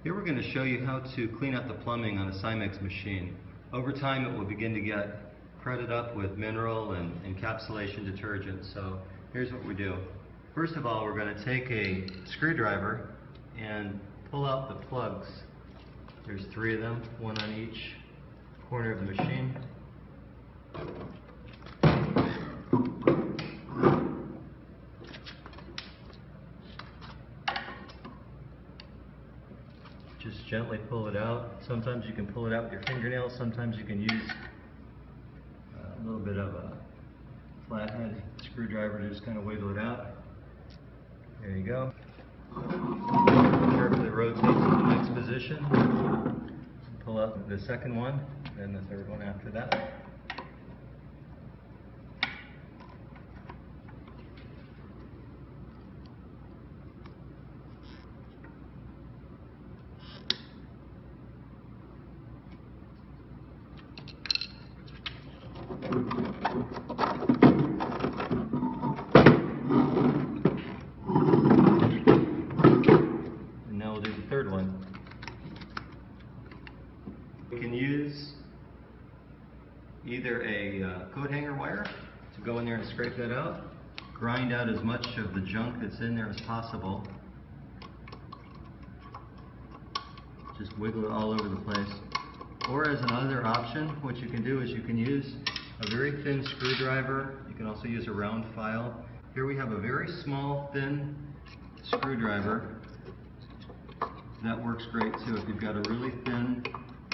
Here we're going to show you how to clean up the plumbing on a Cimex machine. Over time it will begin to get cruded up with mineral and encapsulation detergent. So here's what we do. First of all, we're going to take a screwdriver and pull out the plugs. There's 3 of them, one on each corner of the machine. Just gently pull it out. Sometimes you can pull it out with your fingernails, sometimes you can use a little bit of a flathead screwdriver to just kind of wiggle it out. There you go. Carefully rotate to the next position. Pull out the second one, then the third one after that. And now we'll do the third one. We can use either a coat hanger wire to go in there and scrape that out, grind out as much of the junk that's in there as possible. Just wiggle it all over the place. Or as another option, what you can do is you can use a very thin screwdriver. You can also use a round file. Here we have a very small, thin screwdriver. That works great too. If you've got a really thin,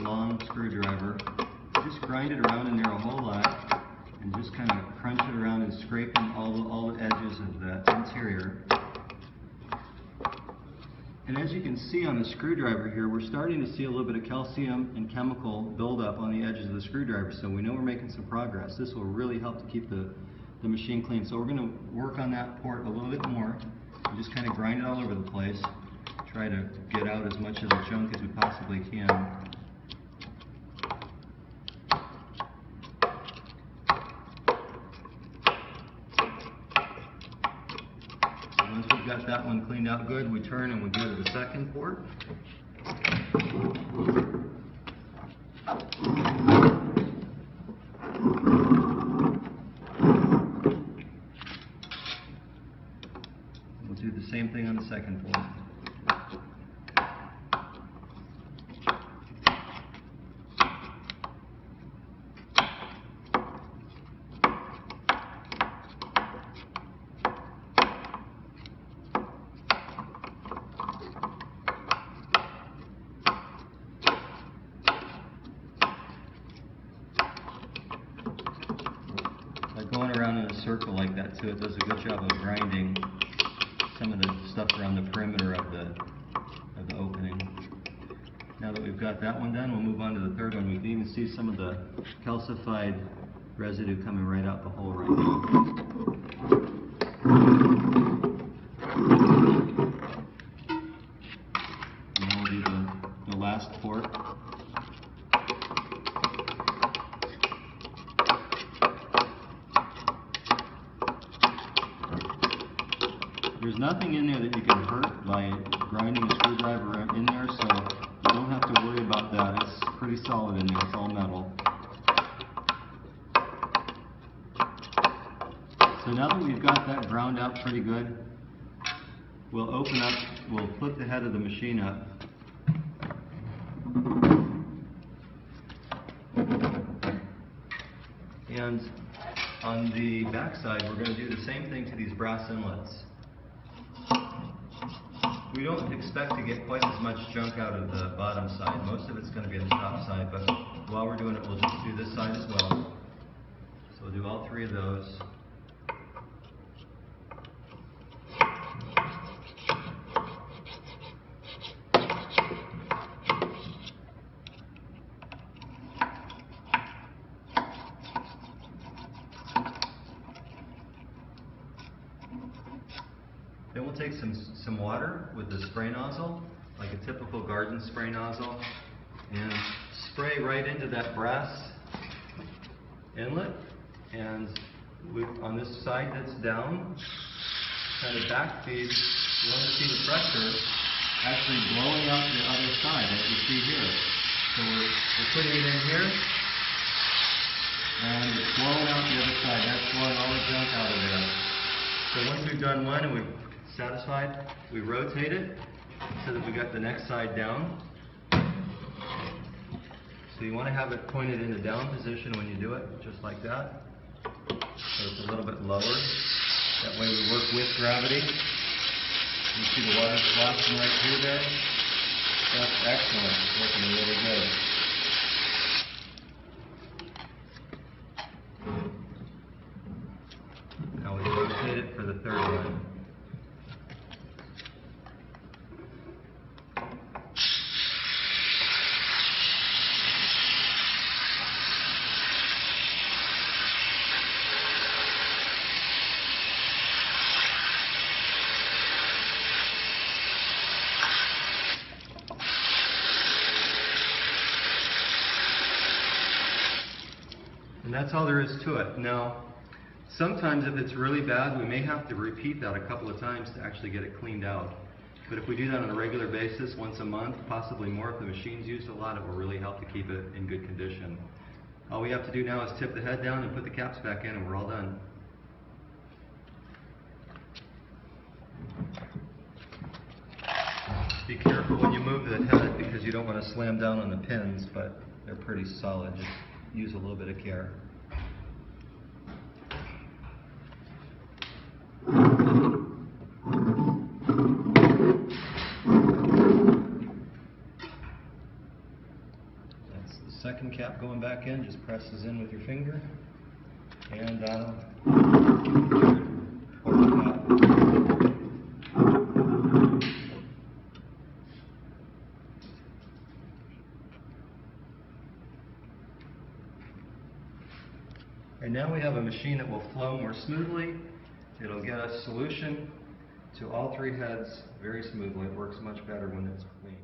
long screwdriver, just grind it around in there a whole lot and just kind of crunch it around and scraping all the edges of the interior. And as you can see on the screwdriver here, we're starting to see a little bit of calcium and chemical buildup on the edges of the screwdriver, so we know we're making some progress. This will really help to keep the machine clean. So we're going to work on that port a little bit more and just kind of grind it all over the place. Try to get out as much of the junk as we possibly can. Once we've got that one cleaned out good, we turn and we go to the second port. We'll do the same thing on the second port. Going around in a circle like that too, it does a good job of grinding some of the stuff around the perimeter of the opening. Now that we've got that one done, we'll move on to the third one. We can even see some of the calcified residue coming right out the hole right now. And then we'll do the last port. There's nothing in there that you can hurt by grinding a screwdriver in there, so you don't have to worry about that. It's pretty solid in there, it's all metal. So now that we've got that ground out pretty good, we'll flip the head of the machine up. And on the back side, we're going to do the same thing to these brass inlets. We don't expect to get quite as much junk out of the bottom side. Most of it's going to be on the top side, but while we're doing it, we'll just do this side as well. So we'll do all 3 of those. Then we'll take some water with the spray nozzle, like a typical garden spray nozzle, and spray right into that brass inlet. And on this side that's down, kind of back feed, you want to see the pressure actually blowing out the other side, as you see here. So we're putting it in here, and it's blowing out the other side. That's blowing all the junk out of there. So once we've done one and we're satisfied, we rotate it so that we got the next side down. So you want to have it pointed in the down position when you do it, just like that. So it's a little bit lower. That way we work with gravity. You see the water splashing right through there? That's excellent. It's working really good. Now we rotate it for the third one. And that's all there is to it. Now, sometimes if it's really bad, we may have to repeat that a couple of times to actually get it cleaned out. But if we do that on a regular basis, once a month, possibly more if the machine's used a lot, it will really help to keep it in good condition. All we have to do now is tip the head down and put the caps back in, and we're all done. Be careful when you move the head because you don't want to slam down on the pins, but they're pretty solid. Just use a little bit of care. That's the second cap going back in. Just presses in with your finger. And fourth cap. And now we have a machine that will flow more smoothly. It'll get us solution to all three heads very smoothly. It works much better when it's clean.